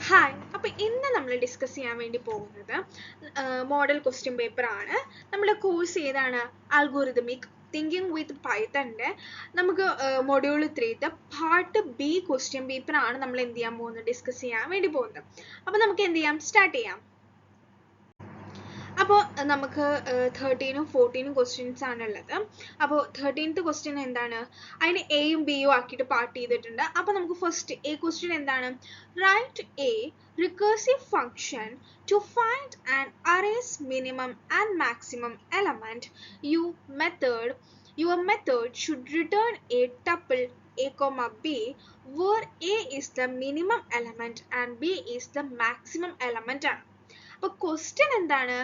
Hi, അപ്പോൾ ഇന്ന് നമ്മൾ ഡിസ്കസ് ചെയ്യാൻ വേണ്ടി പോകുന്നത് മോഡൽ ക്വസ്റ്റ്യൻ പേപ്പർ ആണ്. നമ്മുടെ കോഴ്സ് ഏതാണ്? അൽഗോരിതമിക് തിങ്കിങ് വിത്ത് പൈത്തണിൻ്റെ നമുക്ക് module 3 part B question paper ആണ് നമ്മൾ എന്ത് ചെയ്യാൻ പോകുന്നത്, ഡിസ്കസ് ചെയ്യാൻ വേണ്ടി പോകുന്നത്. അപ്പോൾ നമുക്ക് എന്ത് ചെയ്യാം, സ്റ്റാർട്ട് ചെയ്യാം. അപ്പോൾ നമുക്ക് 13ഉം 14ഉം ക്വസ്റ്റ്യൻസ് ആണുള്ളത്. അപ്പോൾ 13th ക്വസ്റ്റ്യൻ എന്താണ്, അതിന് എയും ബിയും ആക്കിയിട്ട് പാർട്ട് ചെയ്തിട്ടുണ്ട്. അപ്പോൾ നമുക്ക് ഫസ്റ്റ് എ ക്വസ്റ്റ്യൻ എന്താണ്, write A recursive function to find an array's minimum and maximum element. Your method should return a tuple a comma b where a is the minimum element and b is the maximum element ആണ്. അപ്പോൾ question എന്താണ്,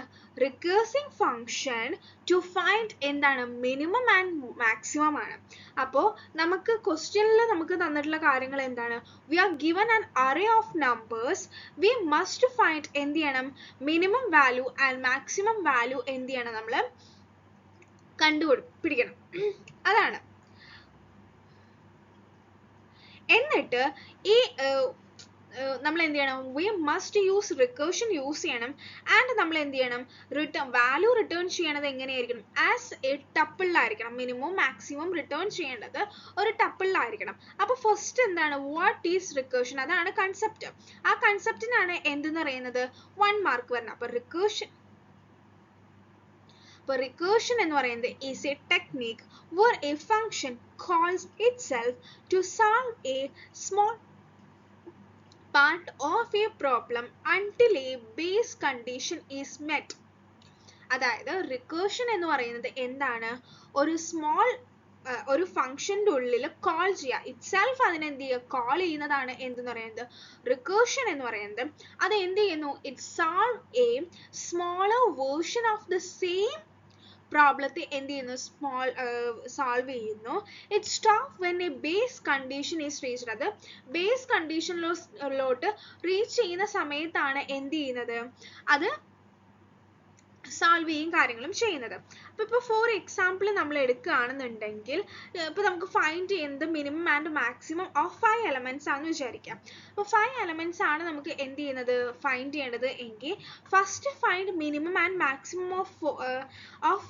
recursive function to find എന്താണ്, minimum and maximum ആണ്. അപ്പോൾ നമുക്ക് ക്വസ്റ്റ്യനിൽ നമുക്ക് തന്നിട്ടുള്ള കാര്യങ്ങൾ എന്താണ്, we are given an array of numbers, we must find എന്ത് ചെയ്യണം, minimum value and maximum value എന്ത് ചെയ്യണം, നമ്മൾ കണ്ടുപിടിക്കണം. അതാണ്. എന്നിട്ട് ഈ നമ്മൾ എന്ത് ചെയ്യണം, we must use recursion use ചെയ്യണം. ആൻഡ് നമ്മൾ എന്ത് ചെയ്യണം, വാല്യൂ റിട്ടേൺ ചെയ്യണത് എങ്ങനെയായിരിക്കണം, ആസ് എ ടപ്പിളിലായിരിക്കണം. മിനിമം മാക്സിമം റിട്ടേൺ ചെയ്യേണ്ടത് ഒരു ടപ്പിളിലായിരിക്കണം. അപ്പോൾ ഫസ്റ്റ് എന്താണ്, വാട്ട് ഈസ് റിക്കേർഷൻ, അതാണ് കൺസെപ്റ്റ്. ആ കൺസെപ്റ്റിനാണ് എന്തെന്ന് പറയുന്നത് 1 മാർക്ക് വരുന്നത്. അപ്പോൾ റിക്കേർഷൻ എന്ന് പറയുന്നത് is A technique where a function calls itself to solve a small part of a problem until a base condition is met. അതായത് റിക്കേർഷൻ എന്ന് പറയുന്നത് എന്താണ്, ഒരു ഫംഗ്ഷൻ്റെ ഉള്ളിൽ കോൾ ചെയ്യുക, ഇറ്റ്സെൽഫ് അതിനെ എന്ത് ചെയ്യുക, കോൾ ചെയ്യുന്നതാണ് എന്തെന്ന് പറയുന്നത് റിക്കേർഷൻ എന്ന് പറയുന്നത്. അത് എന്ത് ചെയ്യുന്നു, it solve a smaller version of the same പ്രോബ്ലത്തെ എന്ത് ചെയ്യുന്നു, സോൾവ് ചെയ്യുന്നു. It stop when a base condition is reached. അത് ബേസ് കണ്ടീഷനിലോട്ട് റീച്ച് ചെയ്യുന്ന സമയത്താണ് എന്ത് ചെയ്യുന്നത്, അത് സോൾവ് ചെയ്യും കാര്യങ്ങളും ചെയ്യുന്നത്. അപ്പോൾ ഇപ്പോൾ ഫോർ എക്സാമ്പിൾ നമ്മൾ എടുക്കുകയാണെന്നുണ്ടെങ്കിൽ, ഇപ്പോൾ നമുക്ക് ഫൈൻഡ് ചെയ്യുന്നത് minimum and maximum of 5 elements ആണെന്ന് വിചാരിക്കാം. അപ്പോൾ 5 എലമെൻറ്റ്സ് ആണ് നമുക്ക് എന്ത് ചെയ്യുന്നത്, ഫൈൻഡ് ചെയ്യേണ്ടത് എങ്കിൽ first find minimum and maximum of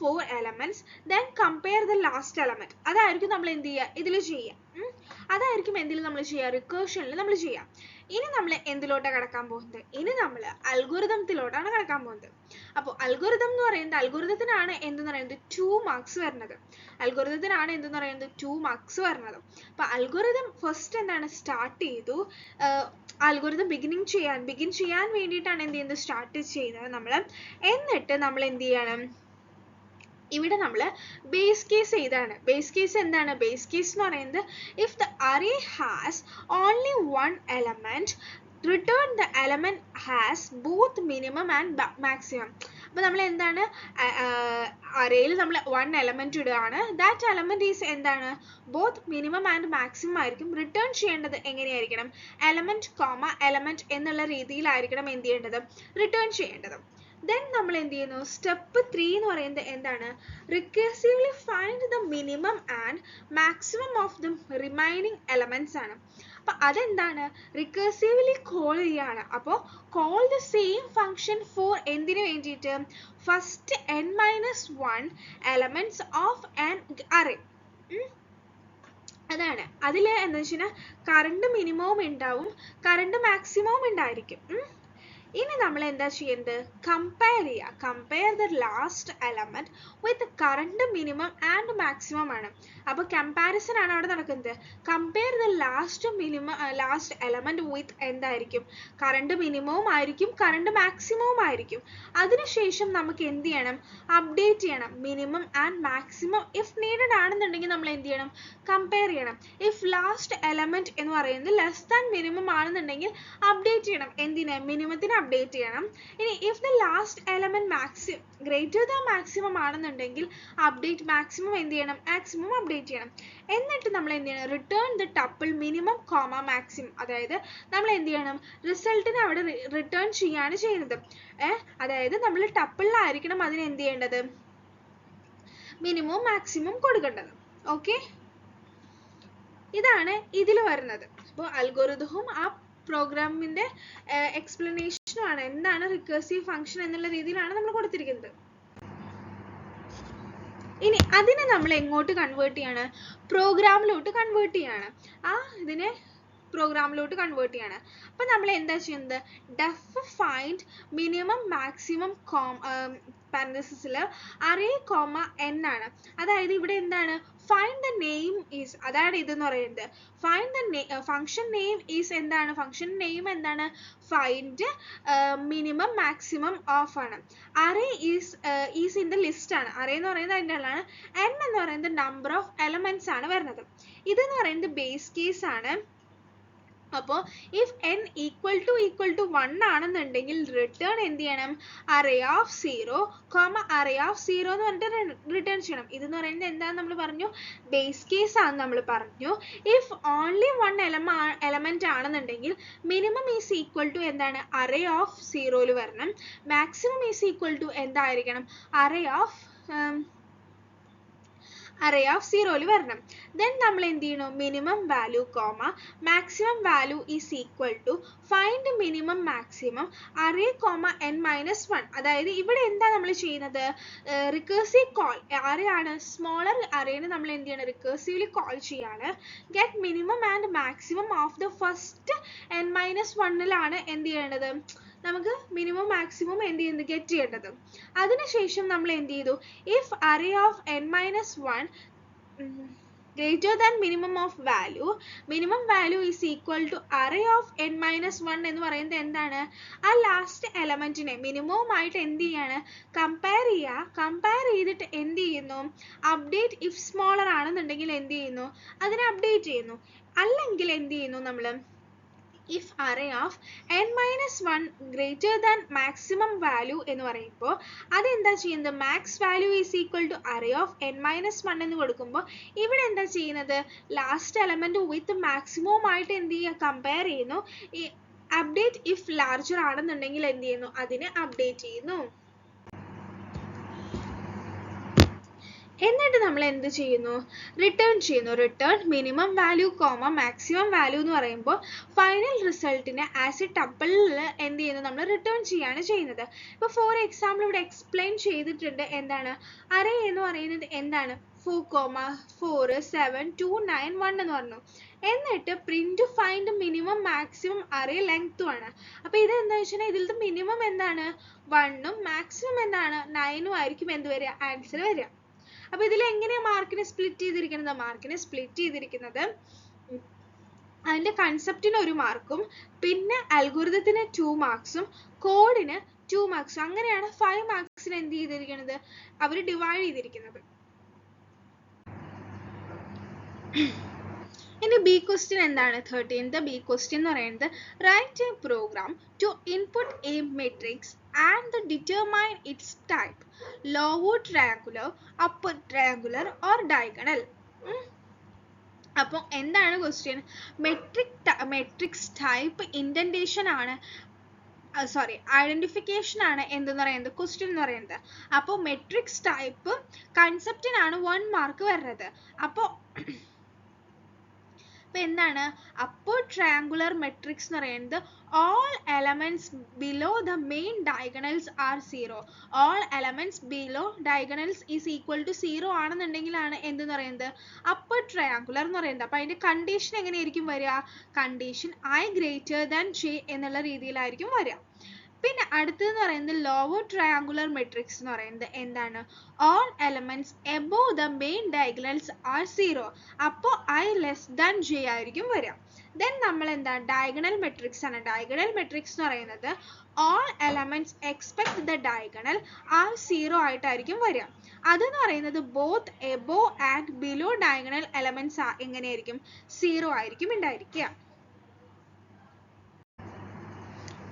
4 elements, then compare the last element. അതായിരിക്കും നമ്മൾ എന്ത് ചെയ്യുക, ഇതിൽ ചെയ്യുക. അതായിരിക്കും എന്തിലും നമ്മൾ ചെയ്യുക, റിക്കേർഷനിൽ നമ്മൾ ചെയ്യുക. ഇനി നമ്മൾ എന്തിലോട്ടാണ് കിടക്കാൻ പോകുന്നത്, ഇനി നമ്മൾ അൽഗോരിതത്തിലോട്ടാണ് കിടക്കാൻ പോകുന്നത്. അപ്പോൾ അൽഗോരിതം എന്ന് പറയുന്നത്, അൽഗോരിതത്തിനാണ് എന്തെന്ന് പറയുന്നത് 2 മാർക്സ് വരുന്നത്. അൽഗോരിതത്തിനാണ് എന്തെന്ന് പറയുന്നത് 2 മാർക്സ് വരുന്നത്. അപ്പോൾ അൽഗോരിതം ഫസ്റ്റ് എന്താണ്, സ്റ്റാർട്ട് ചെയ്തു. അൽഗോരിതം ബിഗിൻ ചെയ്യാൻ വേണ്ടിയിട്ടാണ് എന്ത് ചെയ്യുന്നത്, സ്റ്റാർട്ട് ചെയ്യുന്നത് നമ്മൾ. എന്നിട്ട് നമ്മൾ എന്ത് ചെയ്യണം, ഇവിടെ നമ്മൾ ബേസ് കേസ് എഴുതാണ്. ബേസ് കേസ് എന്താണ്, ബേസ് കേസ് എന്ന് പറയുന്നത് if the array has only 1 element, return the element has both minimum and maximum. അപ്പോൾ നമ്മൾ എന്താണ്, അറേയിൽ നമ്മൾ 1 എലമെന്റ് ഇടുകയാണ്. ദാറ്റ് എലമെന്റ് ഈസ് എന്താണ്, ബോത്ത് മിനിമം ആൻഡ് മാക്സിമം ആയിരിക്കും. റിട്ടേൺ ചെയ്യേണ്ടത് എങ്ങനെയായിരിക്കണം, എലമെന്റ് എന്നുള്ള രീതിയിലായിരിക്കണം എന്ത് ചെയ്യേണ്ടത്, റിട്ടേൺ ചെയ്യേണ്ടത്. ദെൻ നമ്മൾ എന്ത് ചെയ്യുന്നു, സ്റ്റെപ്പ് 3 എന്ന് പറയുന്നത് എന്താണ്, recursively find the minimum and maximum of the remaining elements ആണ്. അപ്പോൾ അതെന്താണ്, റിക്കേഴ്സീവ്ലി കോൾ ചെയ്യാണ്. അപ്പോൾ call the same function four എന്തിനു വേണ്ടിയിട്ട്, first n-1 elements of an array. അതാണ്. അതിൽ എന്താ വെച്ച് കഴിഞ്ഞാൽ കറണ്ട് മിനിമവും ഉണ്ടാവും, കറണ്ട് മാക്സിമവും ഉണ്ടായിരിക്കും. ഇനി നമ്മൾ എന്താ ചെയ്യുന്നത്, കമ്പയർ ചെയ്യുക. Compare the last element with current minimum and maximum ആണ്. അപ്പോൾ കമ്പാരിസൺ ആണ് അവിടെ നടക്കുന്നത്. Compare the last element with എന്തായിരിക്കും, കറണ്ട് മിനിമവും ആയിരിക്കും, കറണ്ട് മാക്സിമവും ആയിരിക്കും. അതിനുശേഷം നമുക്ക് എന്ത് ചെയ്യണം, അപ്ഡേറ്റ് ചെയ്യണം minimum and maximum. If needed ആണെന്നുണ്ടെങ്കിൽ നമ്മൾ എന്ത് ചെയ്യണം, കമ്പയർ ചെയ്യണം. ഇഫ് ലാസ്റ്റ് എലമെന്റ് എന്ന് പറയുന്നത് ലെസ് ദാൻ മിനിമം ആണെന്നുണ്ടെങ്കിൽ അപ്ഡേറ്റ് ചെയ്യണം. എന്തിന്, മിനിമത്തിന് അപ്ഡേറ്റ് ചെയ്യണം. ഇനി if the last element greater than maximum ആണെന്നുണ്ടെങ്കിൽ അപ്ഡേറ്റ് മാക്സിമം എന്ത് ചെയ്യണം, മാക്സിമം അപ്ഡേറ്റ് ചെയ്യണം. എന്നിട്ട് നമ്മൾ എന്ത് ചെയ്യണം, return the tuple minimum comma maximum. അതായത് നമ്മൾ എന്ത് ചെയ്യണം, റിസൾട്ടിനെ അവിടെ റിട്ടേൺ ചെയ്യാണ് ചെയ്യുന്നത്. അതായത് നമ്മൾ ടപ്പിളിലായിരിക്കണം അതിന് എന്ത് ചെയ്യേണ്ടത്, മിനിമം മാക്സിമം കൊടുക്കേണ്ടത്. ഓക്കെ, ഇതാണ് ഇതിൽ വരുന്നത്. അപ്പോൾ അൽഗോരിതവും ആ പ്രോഗ്രാമിന്റെ എക്സ്പ്ലനേഷനും ആണ്. എന്താണ് റിക്കേഴ്സീവ് ഫംഗ്ഷൻ എന്നുള്ള രീതിയിലാണ് നമ്മൾ കൊടുത്തിരിക്കുന്നത്. ഇനി അതിനെ നമ്മൾ എങ്ങോട്ട് കൺവേർട്ട് ചെയ്യാണ്? പ്രോഗ്രാമിലോട്ട് കൺവേർട്ട് ചെയ്യാണ്. ഇതിനെ പ്രോഗ്രാമിലോട്ട് കൺവേർട്ട് ചെയ്യാണ്. അപ്പൊ നമ്മൾ എന്താ ചെയ്യുന്നത്? ഡെഫ് ഫൈൻഡ് മിനിമം മാക്സിമം പാരന്തസിസിൽ array n ആണ്. അതായത് ഇവിടെ എന്താണ്? find the name is, അതാണ് ഇതെന്ന് പറയുന്നത്. find the function name is എന്താണ്? function name എന്താണ്? find minimum maximum of ആണ്. array is in the list ആണ്. array എന്ന് പറയുന്നത് അതിൻ്റെ ഉള്ളതാണ്. n എന്ന് പറയുന്നത് number of elements ആണ് വരുന്നത്. ഇതെന്ന് പറയുന്നത് ബേസ് കേസ് ആണ്. അപ്പോൾ if n equal to 1 ആണെന്നുണ്ടെങ്കിൽ റിട്ടേൺ എന്ത് ചെയ്യണം? array of 0, array of 0 എന്ന് പറഞ്ഞിട്ട് റിട്ടേൺ ചെയ്യണം. ഇതെന്ന് പറയുന്നത് എന്താണെന്ന് നമ്മൾ പറഞ്ഞു? ബേസ് കേസ് ആണ് നമ്മൾ പറഞ്ഞു. if only one element ആണെന്നുണ്ടെങ്കിൽ മിനിമം ഈസ് ഈക്വൽ ടു എന്താണ്? array of 0 ൽ വരണം. മാക്സിമം ഈസ് ഈക്വൽ ടു എന്തായിരിക്കണം? array of 0 ൽ വരണം. then നമ്മൾ എന്ത് ചെയ്യണം? Minimum value maximum value is equal to find minimum maximum array n minus 1. അതായത് ഇവിടെ എന്താ നമ്മൾ ചെയ്യുന്നത്? റിക്കേഴ്സീവ് കോൾ ആരെയാണ്? സ്മോളർ അറേനെ നമ്മൾ എന്ത് ചെയ്യണം? റിക്കേഴ്സീവ്ലി കോൾ ചെയ്യാണ്. Get minimum and maximum of the first n minus 1 എന്ത് ചെയ്യേണ്ടത്? നമുക്ക് മിനിമം മാക്സിമം എന്ത് ചെയ്യുന്നത്? ഗെറ്റ് ചെയ്യേണ്ടത്. അതിനുശേഷം നമ്മൾ എന്ത് ചെയ്തു? if array of n minus 1 greater than minimum of value, minimum value is equal to array of n minus 1 എന്ന് പറയുന്നത് എന്താണ്? ആ ലാസ്റ്റ് എലമെന്റിനെ മിനിമവുമായിട്ട് എന്ത് ചെയ്യാണ്? കമ്പയർ ചെയ്തിട്ട് എന്ത് ചെയ്യുന്നു? അപ്ഡേറ്റ് if smaller ആണെന്നുണ്ടെങ്കിൽ എന്ത് ചെയ്യുന്നു? അതിനെ അപ്ഡേറ്റ് ചെയ്യുന്നു. അല്ലെങ്കിൽ എന്ത് ചെയ്യുന്നു നമ്മൾ? if array of n minus 1 greater than maximum value എന്ന് പറയുമ്പോൾ അതെന്താ ചെയ്യുന്നത്? max value is equal to array of n minus 1 എന്ന് കൊടുക്കുമ്പോൾ ഇവിടെ എന്താ ചെയ്യുന്നത്? ലാസ്റ്റ് എലമെന്റ് വിത്ത് മാക്സിമം ആയിട്ട് എന്ത് ചെയ്യുക? കമ്പയർ ചെയ്യുന്നു. അപ്ഡേറ്റ് if larger ആണെന്നുണ്ടെങ്കിൽ എന്ത് ചെയ്യുന്നു? അതിനെ അപ്ഡേറ്റ് ചെയ്യുന്നു. എന്നിട്ട് നമ്മൾ എന്ത് ചെയ്യുന്നു? റിട്ടേൺ ചെയ്യുന്നു. Return minimum value maximum value എന്ന് പറയുമ്പോൾ ഫൈനൽ റിസൾട്ടിനെ ആസ് എ ടപ്പിളിൽ എന്ത് ചെയ്യുന്നു? നമ്മൾ റിട്ടേൺ ചെയ്യാണ് ചെയ്യുന്നത്. ഇപ്പോൾ ഫോർ എക്സാമ്പിൾ ഇവിടെ എക്സ്പ്ലെയിൻ ചെയ്തിട്ടുണ്ട്. എന്താണ് array എന്ന് പറയുന്നത്? എന്താണ്? 4, 4, 7, 2, 9, 1 എന്ന് പറഞ്ഞു. എന്നിട്ട് print find minimum maximum array ലെങ്ത്തും ആണ്. അപ്പൊ ഇത് എന്താ വെച്ചാൽ ഇതിലത്തെ മിനിമം എന്താണ്? 1ഉം മാക്സിമം എന്താണ്? 9ഉം ആയിരിക്കും എന്ത് വരിക? ആൻസർ വരിക. അപ്പൊ ഇതിൽ എങ്ങനെയാ മാർക്കിനെ സ്പ്ലിറ്റ് ചെയ്തിരിക്കുന്നത്? മാർക്കിനെ സ്പ്ലിറ്റ് ചെയ്തിരിക്കുന്നത് അതിന്റെ കൺസെപ്റ്റിന് 1 മാർക്കും പിന്നെ അൽഗോരിതത്തിന് 2 മാർക്സും കോഡിന് 2 മാർക്സും അങ്ങനെയാണ് 5 മാർക്സിന് എന്ത് ചെയ്തിരിക്കുന്നത്? അവർ ഡിവൈഡ് ചെയ്തിരിക്കുന്നത്. ഇനി ബി ക്വസ്റ്റ്യൻ എന്താണ്? 13th ബി ക്വസ്റ്റ്യൻ എന്ന് പറയുന്നത് write a program to input a matrix and determine its type, lower triangular, upper triangular or diagonal. അപ്പോൾ എന്താണ് ക്വസ്റ്റ്യൻ? മെട്രിക്സ് ടൈപ്പ് ഇൻഡന്റേഷൻ ആണ്, സോറി ഐഡന്റിഫിക്കേഷൻ ആണ് എന്തെന്ന് പറയുന്നത് ക്വസ്റ്റ്യൻ എന്ന് പറയുന്നത്. അപ്പോൾ മെട്രിക്സ് ടൈപ്പ് കൺസെപ്റ്റിനാണ് 1 മാർക്ക് വരുന്നത്. അപ്പോൾ എന്താണ് upper triangular matrix എന്ന് പറയുന്നത് all elements below the main diagonals are 0. all elements below diagonals is equal to 0 ആണെന്നുണ്ടെങ്കിലാണ് എന്തെന്ന് പറയുന്നത് upper triangular എന്ന് പറയുന്നത്. അപ്പോൾ അതിന്റെ കണ്ടീഷൻ എങ്ങനെയായിരിക്കും വരിക? Condition I greater than J എന്നുള്ള രീതിയിലായിരിക്കും വരിക. പിന്നെ അടുത്തതെന്ന് പറയുന്നത് lower triangular matrix എന്ന് പറയുന്നത് എന്താണ്? all elements above the main diagonals are 0. അപ്പോൾ I less than J ആയിരിക്കും വരിക. then നമ്മൾ എന്താ diagonal matrix ആണ്. diagonal matrix എന്ന് പറയുന്നത് all elements except the diagonal are 0 ആയിട്ടായിരിക്കും വരിക. അതെന്ന് പറയുന്നത് both above and below diagonal elements എങ്ങനെയായിരിക്കും? 0 ആയിരിക്കും ഉണ്ടായിരിക്കുക.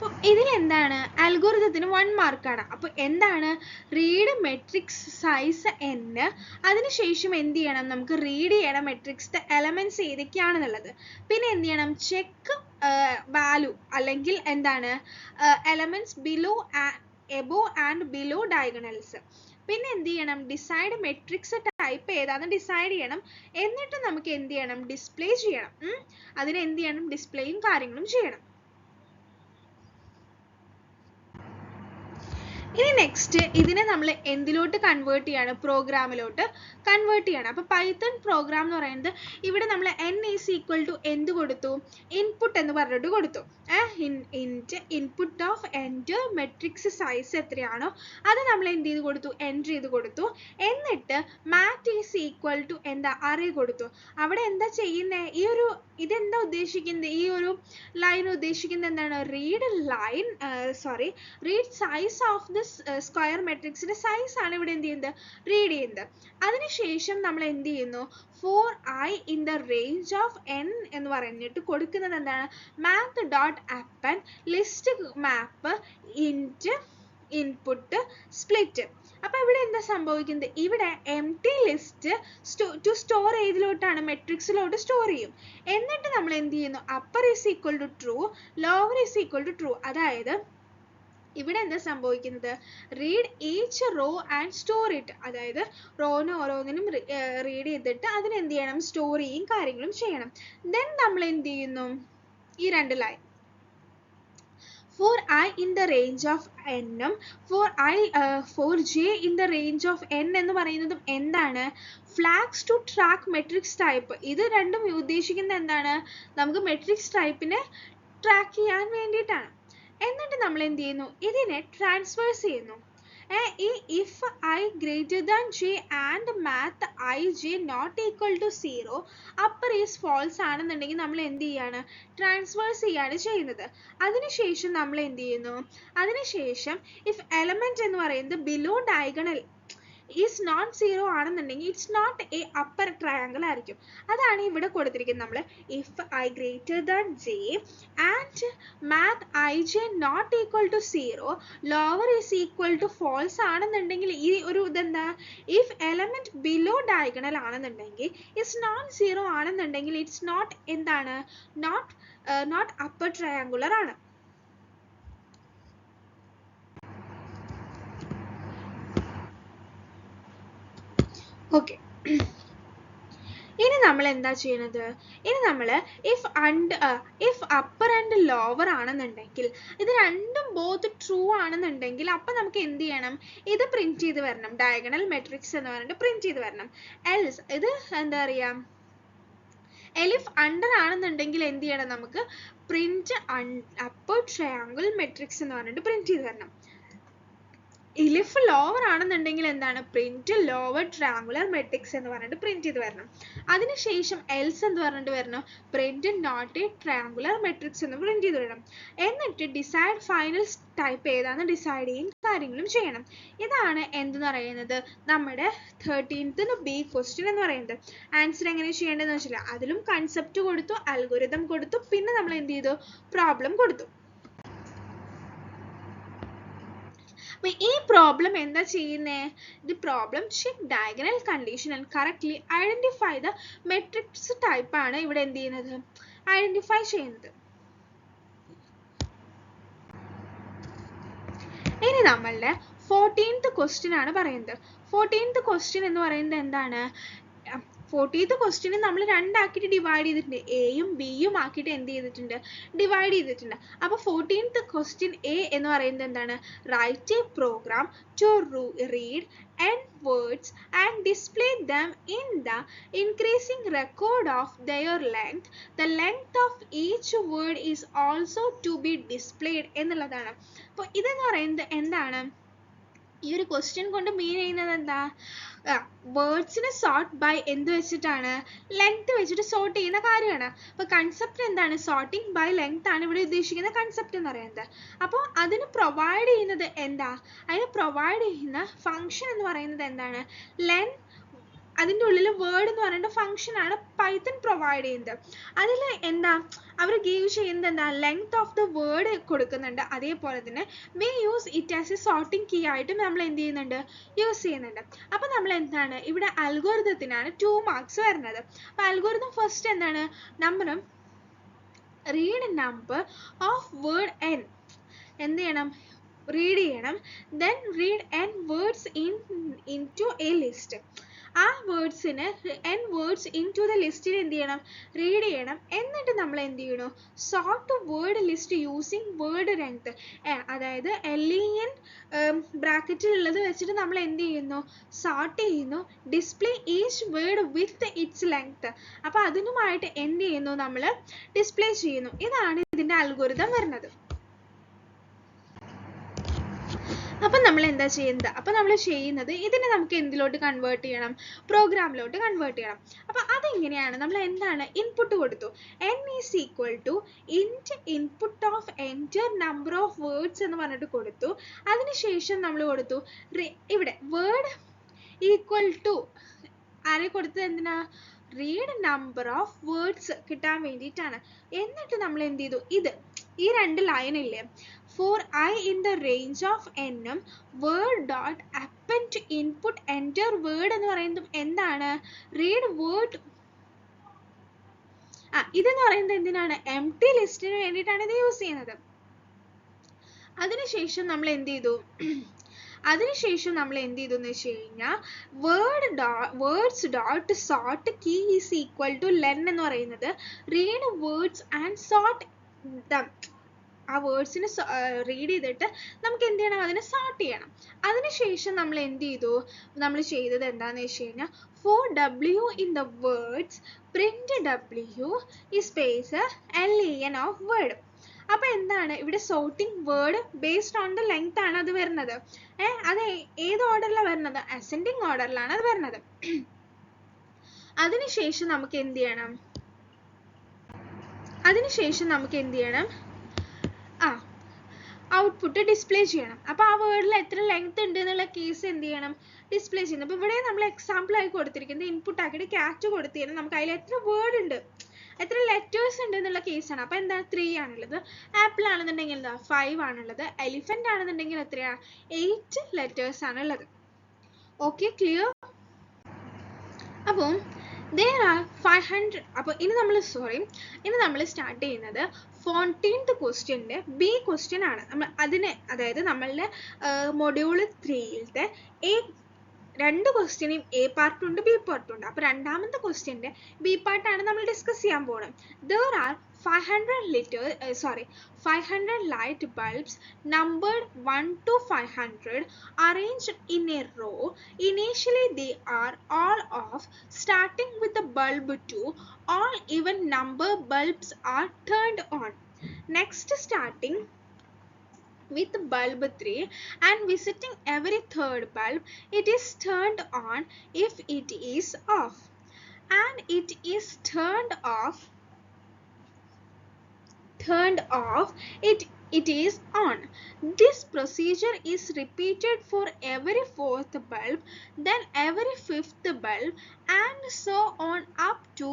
അപ്പോൾ ഇതിൽ എന്താണ്? അൽഗോരിതത്തിന് 1 മാർക്കാണ്. അപ്പോൾ എന്താണ്? Read matrix size n. അതിനുശേഷം എന്ത് ചെയ്യണം? നമുക്ക് റീഡ് ചെയ്യണം മെട്രിക്സിന്റെ എലമെന്റ്സ് ഏതൊക്കെയാണെന്നുള്ളത്. പിന്നെ എന്ത് ചെയ്യണം? ചെക്ക് വാല്യൂ അല്ലെങ്കിൽ എന്താണ് elements below above and below diagonals. പിന്നെ എന്ത് ചെയ്യണം? ഡിസൈഡ് മെട്രിക്സ് ടൈപ്പ് ഏതാണെന്ന് ഡിസൈഡ് ചെയ്യണം. എന്നിട്ട് നമുക്ക് എന്ത് ചെയ്യണം? ഡിസ്പ്ലേ ചെയ്യണം. അതിന് എന്ത് ചെയ്യണം? ഡിസ്പ്ലേയും കാര്യങ്ങളും ചെയ്യണം. ഇനി നെക്സ്റ്റ് ഇതിനെ നമ്മൾ എന്തിലോട്ട് കൺവേർട്ട് ചെയ്യാണ്? പ്രോഗ്രാമിലോട്ട് കൺവേർട്ട് ചെയ്യാണ്. അപ്പോൾ പൈത്തൺ പ്രോഗ്രാം എന്ന് പറയുന്നത് ഇവിടെ നമ്മൾ n ഈസ് ഈക്വൽ ടു എന്ത് കൊടുത്തു? ഇൻപുട്ട് എന്ന് പറഞ്ഞിട്ട് കൊടുത്തു. Input of enter matrix size എത്രയാണോ അത് നമ്മൾ എന്ത് ചെയ്ത് കൊടുത്തു? എൻ്റർ ചെയ്ത് കൊടുത്തു. എന്നിട്ട് മാറ്റ് ഈസ് ഈക്വൽ ടു എന്താ? അറേ കൊടുത്തു. അവിടെ എന്താ ചെയ്യുന്നത്? ഈ ഒരു ഇതെന്താ ഉദ്ദേശിക്കുന്നത്? ഈ ഒരു ലൈൻ ഉദ്ദേശിക്കുന്നത് എന്താണ്? Read size of the square മെട്രിക്സിന്റെ സൈസ് ആണ് ഇവിടെ എന്ത് ചെയ്യുന്നത്? റീഡ് ചെയ്യുന്നത്. അതിനുശേഷം നമ്മൾ എന്ത് ചെയ്യുന്നു? for I in the range of n എന്ന് പറഞ്ഞിട്ട് കൊടുക്കുന്നത് എന്താണ്? math.append list map int input split. അപ്പോൾ ഇവിടെ എന്താ സംഭവിക്കുന്നത്? ഇവിടെ empty list to store ഏതിലോട്ടാണ്? മെട്രിക്സിലോട്ട് സ്റ്റോർ ചെയ്യും. എന്നിട്ട് നമ്മൾ എന്ത് ചെയ്യുന്നു? upper is equal to true, lower is equal to true. അതായത് ഇവിടെ എന്താ സംഭവിക്കുന്നത്? Read each raw and store it. അതായത് റോന് ഓരോന്നിനും റീഡ് ചെയ്തിട്ട് അതിന് എന്ത് ചെയ്യണം? സ്റ്റോർ ചെയ്യും കാര്യങ്ങളും ചെയ്യണം. ദെൻ നമ്മൾ എന്ത് ചെയ്യുന്നു? ഈ രണ്ട് line for I in the range of n ഉം for j in the range of n എന്ന് പറയുന്നതും എന്താണ്? Flags to track matrix type. ഇത് രണ്ടും ഉദ്ദേശിക്കുന്നത് എന്താണ്? നമുക്ക് മെട്രിക്സ് ടൈപ്പിനെ ട്രാക്ക് ചെയ്യാൻ വേണ്ടിയിട്ടാണ്. എന്നിട്ട് നമ്മൾ എന്ത് ചെയ്യുന്നു? ഇതിനെ ട്രാൻസ്ഫേഴ്സ് ചെയ്യുന്നു. if I greater than j and math ij not equal to 0 upper is false ആണെന്നുണ്ടെങ്കിൽ നമ്മൾ എന്ത് ചെയ്യാണ്? ട്രാൻസ്ഫേഴ്സ് ചെയ്യാണ് ചെയ്യുന്നത്. അതിനുശേഷം നമ്മൾ എന്ത് ചെയ്യുന്നു? അതിനുശേഷം if element എന്ന് പറയുന്നത് below diagonal is not 0 ആണെന്നുണ്ടെങ്കിൽ it's not a upper triangle ആയിരിക്കും. അതാണ് ഇവിടെ കൊടുത്തിരിക്കുന്നത്. നമ്മൾ if I greater than j and math ij not equal to 0 lower is equal to false ആണെന്നുണ്ടെങ്കിൽ ഈ ഒരു ഇതെന്താ? if element below diagonal ആണെന്നുണ്ടെങ്കിൽ is not 0 ആണെന്നുണ്ടെങ്കിൽ ഇറ്റ്സ് നോട്ട് എന്താണ്? നോട്ട് അപ്പർ ട്രയാങ്കുലർ ആണ്. ഓക്കെ, ഇനി നമ്മൾ എന്താ ചെയ്യുന്നത്? ഇനി നമ്മൾ if upper and lower ആണെന്നുണ്ടെങ്കിൽ ഇത് രണ്ടും both true ആണെന്നുണ്ടെങ്കിൽ അപ്പം നമുക്ക് എന്ത് ചെയ്യണം? ഇത് പ്രിന്റ് ചെയ്ത് വരണം. ഡയഗണൽ മെട്രിക്സ് എന്ന് പറഞ്ഞിട്ട് പ്രിന്റ് ചെയ്ത് വരണം. എൽസ് ഇത് എന്താ പറയാ? if under ആണെന്നുണ്ടെങ്കിൽ എന്ത് ചെയ്യണം? നമുക്ക് പ്രിന്റ് അപ്പർ ട്രയാങ്കിൾ മെട്രിക്സ് എന്ന് പറഞ്ഞിട്ട് പ്രിന്റ് ചെയ്ത് വരണം. if lower ആണെന്നുണ്ടെങ്കിൽ എന്താണ്? പ്രിന്റ് ലോവർ ട്രയാങ്കുലർ മെട്രിക്സ് എന്ന് പറഞ്ഞിട്ട് പ്രിന്റ് ചെയ്ത് വരണം. അതിനുശേഷം എൽസ് എന്ന് പറഞ്ഞിട്ട് വരണം print not a triangular matrix എന്ന് പ്രിന്റ് ചെയ്ത് വരണം. എന്നിട്ട് ഡിസൈഡ് ഫൈനൽ ടൈപ്പ് ഏതാണെന്ന് ഡിസൈഡ് ചെയ്യും കാര്യങ്ങളും ചെയ്യണം. ഇതാണ് എന്തെന്ന് പറയുന്നത്? നമ്മുടെ 13th B ക്വസ്റ്റ്യൻ എന്ന് പറയുന്നത്. ആൻസർ എങ്ങനെ ചെയ്യേണ്ടതെന്ന് വെച്ചില്ല, അതിലും കൺസെപ്റ്റ് കൊടുത്തു, അൽഗോരിതം കൊടുത്തു, പിന്നെ നമ്മൾ എന്ത് ചെയ്തു? പ്രോബ്ലം കൊടുത്തു. അപ്പോൾ ഈ പ്രോബ്ലം എന്താ ചെയ്യുന്നത്? The problem check diagonal condition and correctly identify the matrix type ആണ് ഇവിടെ എന്ത് ചെയ്യുന്നത്? ഐഡന്റിഫൈ ചെയ്യുന്നത്. ഇനി നമ്മളുടെ 14th ക്വസ്റ്റ്യൻ ആണ് പറയുന്നത്. 14th ക്വസ്റ്റ്യൻ എന്ന് പറയുന്നത് എന്താണ്? 40th ക്വസ്റ്റ്യൻ നമ്മൾ രണ്ടാക്കിയിട്ട് ഡിവൈഡ് ചെയ്തിട്ടുണ്ട്. എയും ബിയും ആക്കിയിട്ട് എന്ത് ചെയ്തിട്ടുണ്ട്? ഡിവൈഡ് ചെയ്തിട്ടുണ്ട്. അപ്പോൾ 14th ക്വസ്റ്റ്യൻ എ എന്ന് പറയുന്നത് എന്താണ്? Write a program to read n words and display them in the increasing record of their length. The length of each word is also to be displayed എന്നുള്ളതാണ്. അപ്പോൾ ഇതെന്ന് പറയുന്നത് എന്താണ്? ഈ ഒരു ക്വസ്റ്റ്യൻ കൊണ്ട് മീൻ ചെയ്യുന്നത് എന്താ? വേർഡ്സിനെ സോർട്ട് ബൈ എന്ത് വെച്ചിട്ടാണ്? ലെങ്ത് വെച്ചിട്ട് സോർട്ട് ചെയ്യുന്ന കാര്യമാണ്. അപ്പോൾ കൺസെപ്റ്റ് എന്താണ്? സോർട്ടിങ് ബൈ ലെങ്ത് ആണ് ഇവിടെ ഉദ്ദേശിക്കുന്ന കൺസെപ്റ്റ് എന്ന് പറയുന്നത്. അപ്പോൾ അതിന് പ്രൊവൈഡ് ചെയ്യുന്നത് എന്താ? അതിന് പ്രൊവൈഡ് ചെയ്യുന്ന ഫംഗ്ഷൻ എന്ന് പറയുന്നത് എന്താണ്? ലെൻ അതിൻ്റെ ഉള്ളിൽ വേർഡ് എന്ന് പറയുന്ന ഫംഗ്ഷൻ ആണ് പൈത്തൺ പ്രൊവൈഡ് ചെയ്യുന്നത്. അതിൽ എന്താ അവർ ഗീവ് ചെയ്യുന്നത്? എന്താ? ലെങ്ത് ഓഫ് ദ വേർഡ് കൊടുക്കുന്നുണ്ട്. അതേപോലെ തന്നെ we use it as a sorting key ആയിട്ട് നമ്മൾ എന്ത് ചെയ്യുന്നുണ്ട്? യൂസ് ചെയ്യുന്നുണ്ട്. അപ്പോൾ നമ്മൾ എന്താണ് ഇവിടെ അൽഗോരിതത്തിനാണ് 2 മാർക്സ് വരുന്നത്. അപ്പോൾ അൽഗോരിതം ഫസ്റ്റ് എന്താണ്? നമ്പറും read number of word n എന്ത് ചെയ്യണം? റീഡ് ചെയ്യണം. then read n words into a list. ആ വേർഡ്സിന് n words into the ലിസ്റ്റിൽ എന്ത് ചെയ്യണം, റീഡ് ചെയ്യണം. എന്നിട്ട് നമ്മൾ എന്ത് ചെയ്യണു, sort word list using word length. അതായത് len ബ്രാക്കറ്റിലുള്ളത് വെച്ചിട്ട് നമ്മൾ എന്ത് ചെയ്യുന്നു, സോർട്ട് ചെയ്യുന്നു. Display each word with its length. അപ്പൊ അതിനുമായിട്ട് എന്ത് ചെയ്യുന്നു, നമ്മൾ ഡിസ്പ്ലേ ചെയ്യുന്നു. ഇതാണ് ഇതിന്റെ അൽഗോരിതം വരുന്നത്. അപ്പൊ നമ്മൾ എന്താ ചെയ്യുന്നത്, അപ്പൊ നമ്മൾ ചെയ്യുന്നത് ഇതിനെ നമുക്ക് എന്തിലോട്ട് കൺവേർട്ട് ചെയ്യണം, പ്രോഗ്രാമിലോട്ട് കൺവേർട്ട് ചെയ്യണം. അപ്പൊ അതെങ്ങനെയാണ്, നമ്മൾ എന്താണ് ഇൻപുട്ട് കൊടുത്തു, n is equal to int input of enter number of words എന്ന് പറഞ്ഞിട്ട് കൊടുത്തു. അതിനുശേഷം നമ്മൾ കൊടുത്തു ഇവിടെ വേർഡ് ഈക്വൽ ടു ആരെ കൊടുത്തത്, എന്തിനാ, റീഡ് നമ്പർ ഓഫ് വേർഡ്സ് കിട്ടാൻ വേണ്ടിയിട്ടാണ്. എന്നിട്ട് നമ്മൾ എന്ത് ചെയ്തു, ഇത് ഈ രണ്ട് ലൈൻ ഇല്ലേ, for I in the range of n word dot append to input enter word എന്ന് പറയുന്നത് എന്താണ്, read word. ഇതെന്ന് പറയുന്നത് എന്തിനാണ്, empty ലിസ്റ്റിന് വേണ്ടിയിട്ടാണ് ഇത് യൂസ് ചെയ്യുന്നത്. അതിനുശേഷം നമ്മൾ എന്ത് ചെയ്തു, എന്ന് വെച്ച് കഴിഞ്ഞാൽ words dot sort key is equal to len എന്ന് പറയുന്നത് read words and sort them. ആ വേർഡ്സിനെ റീഡ് ചെയ്തിട്ട് നമുക്ക് എന്ത് ചെയ്യണം, അതിനെ സോർട്ട് ചെയ്യണം. അതിനുശേഷം നമ്മൾ എന്ത് ചെയ്തു, നമ്മൾ ചെയ്തത് എന്താണെന്ന് വെച്ച് കഴിഞ്ഞാൽ for w in the words print w is space len of word. അപ്പൊ എന്താണ് ഇവിടെ sorting word based on the length ആണ് അത് വരുന്നത്. അത് ഏത് ഓർഡറിലാണ് വരുന്നത്, അസെൻഡിങ് ഓർഡറിലാണ് അത് വരുന്നത്. അതിനുശേഷം നമുക്ക് എന്ത് ചെയ്യണം, ഔട്ട്പുട്ട് ഡിസ്പ്ലേ ചെയ്യണം. അപ്പൊ ആ വേർഡിൽ എത്ര ലെങ്ത് ഉണ്ട് എന്നുള്ള കേസ് എന്ത് ചെയ്യണം, ഡിസ്പ്ലേ ചെയ്യുന്നത്. അപ്പൊ ഇവിടെ നമ്മൾ എക്സാമ്പിൾ ആയി കൊടുത്തിരിക്കുന്നത് ഇൻപുട്ട് ആക്കിയിട്ട് ക്യാറ്റ് കൊടുത്തിരുന്നത് നമുക്ക് അതിൽ എത്ര വേർഡ് ഉണ്ട്, എത്ര ലെറ്റേഴ്സ് ഉണ്ട് എന്നുള്ള കേസാണ്. അപ്പൊ എന്താ 3 ആണുള്ളത്. ആപ്പിൾ ആണെന്നുണ്ടെങ്കിൽ എന്താ 5 ആണുള്ളത്. എലിഫന്റ് ആണെന്നുണ്ടെങ്കിൽ എത്രയാ 8 ലെറ്റേഴ്സ് ആണുള്ളത്. Okay, clear? അപ്പം there are 500. അപ്പോൾ ഇനി നമ്മൾ സ്റ്റാർട്ട് ചെയ്യുന്നത് 14th ക്വസ്റ്റ്യൻ്റെ ബി ക്വസ്റ്റ്യൻ ആണ്. നമ്മൾ അതിനെ, അതായത് നമ്മളുടെ മൊഡ്യൂൾ 3യിലത്തെ രണ്ട് ക്വസ്റ്റ്യനും എ പാർട്ട് ഉണ്ട്, ബി പാർട്ട് ഉണ്ട്. അപ്പോൾ രണ്ടാമത്തെ ക്വസ്റ്റ്യൻ്റെ ബി പാർട്ടാണ് നമ്മൾ ഡിസ്കസ് ചെയ്യാൻ പോകുന്നത്. there are 500 light bulbs numbered 1 to 500 arranged in a row. Initially they are all off. Starting with the bulb 2, all even number bulbs are turned on. Next, starting with bulb 3 and visiting every third bulb, it is turned on if it is off, and it is turned off, it is on. This procedure is repeated for every fourth bulb, then every fifth bulb, and so on up to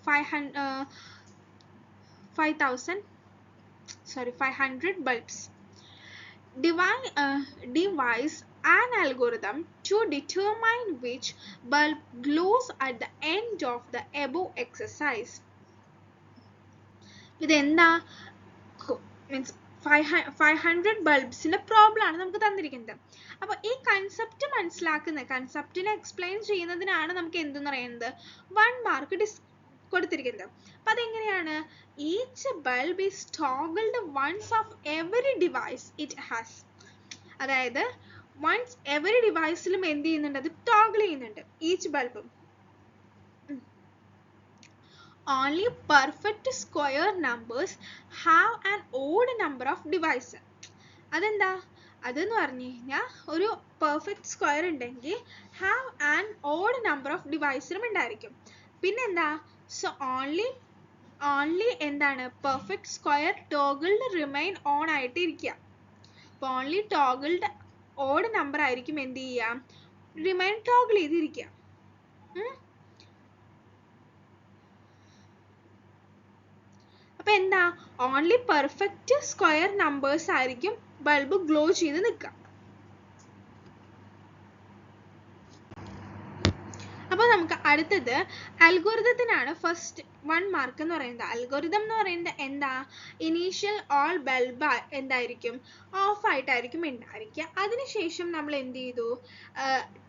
500 bulbs. Devise an algorithm to determine which bulb glows at the end of the above exercise. ഇതെന്താ means 500 ബൾബ്സിന്റെ problem ആണ് നമുക്ക് തന്നിരിക്കുന്നത്. അപ്പൊ ഈ കൺസെപ്റ്റിനെ explain ചെയ്യുന്നതിനാണ് നമുക്ക് എന്തെന്ന് പറയുന്നത് 1 മാർക്ക് കൊടുത്തിരിക്കുന്നത്. അപ്പൊ അതെങ്ങനെയാണ്, each bulb is toggled once of every device it has. അതായത് വൺസ് എവറി ഡിവൈസിലും എന്ത് ചെയ്യുന്നുണ്ട്, അത് ടോഗിൾ ചെയ്യുന്നുണ്ട് ഈച്ച് ബൾബും. Only perfect square numbers have an odd number of devices. അതെന്താ, അതെന്ന് പറഞ്ഞു കഴിഞ്ഞാൽ ഒരു പെർഫെക്റ്റ് സ്ക്വയർ ഉണ്ടെങ്കിൽ have an odd number of ഡിവൈസിലും ഉണ്ടായിരിക്കും. പിന്നെന്താ, സോ ഓൺലി എന്താണ് perfect square toggled remain on ആയിട്ട് ഇരിക്കുക. അപ്പോൾ ഓൺലി ടോഗിൾഡ് ഓഡ് നമ്പർ ആയിരിക്കും എന്ത് ചെയ്യുക, റിമൈൻ ടോഗിൾ ചെയ്തിരിക്കുക. അപ്പൊ എന്താ, ഓൺലി പെർഫെക്റ്റ് സ്ക്വയർ നമ്പേഴ്സ് ആയിരിക്കും ബൾബ് ഗ്ലോ ചെയ്ത് നിൽക്കുക. അപ്പോൾ നമുക്ക് അടുത്തത് അൽഗോരിതത്തിനാണ് ഫസ്റ്റ് 1 മാർക്ക് എന്ന് പറയുന്നത്. അൽഗോരിതം എന്ന് പറയുന്നത് എന്താ? ഇനീഷ്യൽ ഓൾ ബൾബ് എന്തായിരിക്കും? ഓഫ് ആയിട്ടായിരിക്കും ഉണ്ടായിരിക്കുക. അതിനുശേഷം നമ്മൾ എന്ത് ചെയ്തു?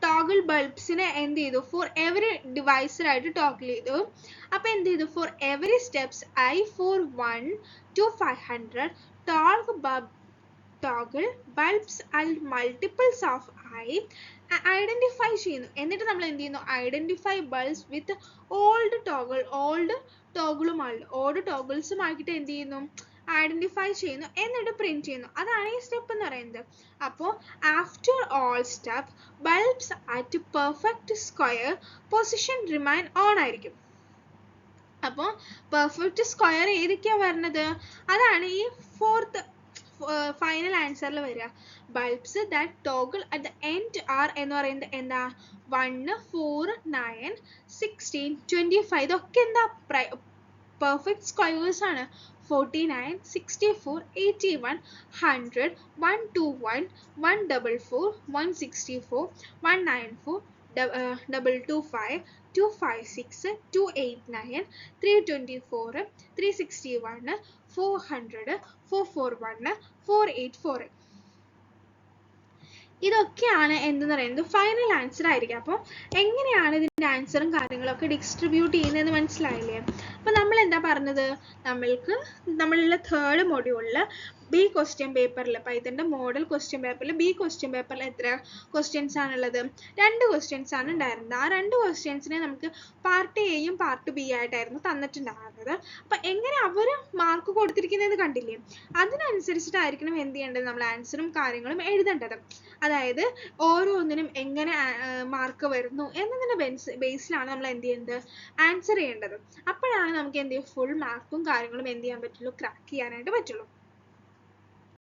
ടോഗിൾ ബൾബ്സിനെ എന്ത് ചെയ്തു? ഫോർ എവറി ഡിവൈസിലായിട്ട് ടോഗിൾ ചെയ്തു. അപ്പോൾ എന്ത് ചെയ്തു? For every steps I for 1 to 500 toggle bulbs and multiples of I identify ചെയ്യുന്നു. എന്നിട്ട് നമ്മൾ എന്ത് ചെയ്യുന്നു? ഐഡന്റിഫൈ ബൾബ്സ് വിത്ത് ഓൾഡ് ടോഗിൾസുമായിട്ട് എന്ത് ചെയ്യുന്നു? ഐഡന്റിഫൈ ചെയ്യുന്നു, എന്നിട്ട് പ്രിന്റ് ചെയ്യുന്നു. അതാണ് ഈ സ്റ്റെപ്പ് എന്ന് പറയുന്നത്. അപ്പോൾ after all step bulbs at perfect square position remain on ആയിരിക്കും. അപ്പോൾ പെർഫെക്റ്റ് സ്ക്വയർ ഏതൊക്കെയാ വരുന്നത്? അതാണ് ഈ ഫോർത്ത് ഫൈനൽ ആൻസറിൽ വരിക. Bulbs that toggle at the end are എന്ന് പറയുന്നത് എന്താ? 1, 4, 9, 16, 25. ഇതൊക്കെ എന്താ? പെർഫെക്റ്റ് സ്ക്വയേഴ്സ് ആണ്. 49, 64, 81, 100, 121, 144, 164, 194, 225, 256, 289, 324, 361, 400, 441, 484. ഇതൊക്കെയാണ് എന്തെന്ന് പറയുന്നത് ഫൈനൽ ആൻസർ ആയിരിക്കും. അപ്പോൾ എങ്ങനെയാണ് ഇതിൻ്റെ ആൻസറും കാര്യങ്ങളൊക്കെ ഡിസ്ട്രിബ്യൂട്ട് ചെയ്യുന്നതെന്ന് മനസ്സിലായില്ലേ? അപ്പോൾ നമ്മൾ എന്താ പറഞ്ഞത്? നമ്മളുടെ തേർഡ് മൊഡ്യൂളിൽ ബി ക്വസ്റ്റ്യൻ പേപ്പറിൽ, പൈത്തൻ്റെ മോഡൽ ക്വസ്റ്റ്യൻ പേപ്പറിൽ ബി ക്വസ്റ്റ്യൻ പേപ്പറിൽ എത്ര ക്വസ്റ്റ്യൻസ് ആണുള്ളത്? 2 ക്വസ്റ്റ്യൻസ് ആണ് ഉണ്ടായിരുന്നത്. ആ 2 ക്വസ്റ്റ്യൻസിനെ നമുക്ക് പാർട്ട് എയും പാർട്ട് ബി ആയിട്ടായിരുന്നു തന്നിട്ടുണ്ടായിരുന്നത്. അപ്പോൾ എങ്ങനെ അവർ മാർക്ക് കൊടുത്തിരിക്കുന്നത് കണ്ടില്ലേ? അതിനനുസരിച്ചിട്ടായിരിക്കണം എന്ത് ചെയ്യേണ്ടത്? നമ്മൾ ആൻസറും കാര്യങ്ങളും എഴുതേണ്ടത്. അതായത് ഓരോന്നിനും എങ്ങനെ മാർക്ക് വരുന്നു എന്നതിൻ്റെ ബേസിലാണ് നമ്മൾ എന്ത് ചെയ്യുന്നത്? ആൻസർ ചെയ്യേണ്ടത്. അപ്പോഴാണ് നമുക്ക് എന്ത് ചെയ്യും? ഫുൾ മാർക്കും കാര്യങ്ങളും എന്ത് ചെയ്യാൻ പറ്റുള്ളൂ? ക്രാക്ക് ചെയ്യാനായിട്ട് പറ്റുള്ളൂ.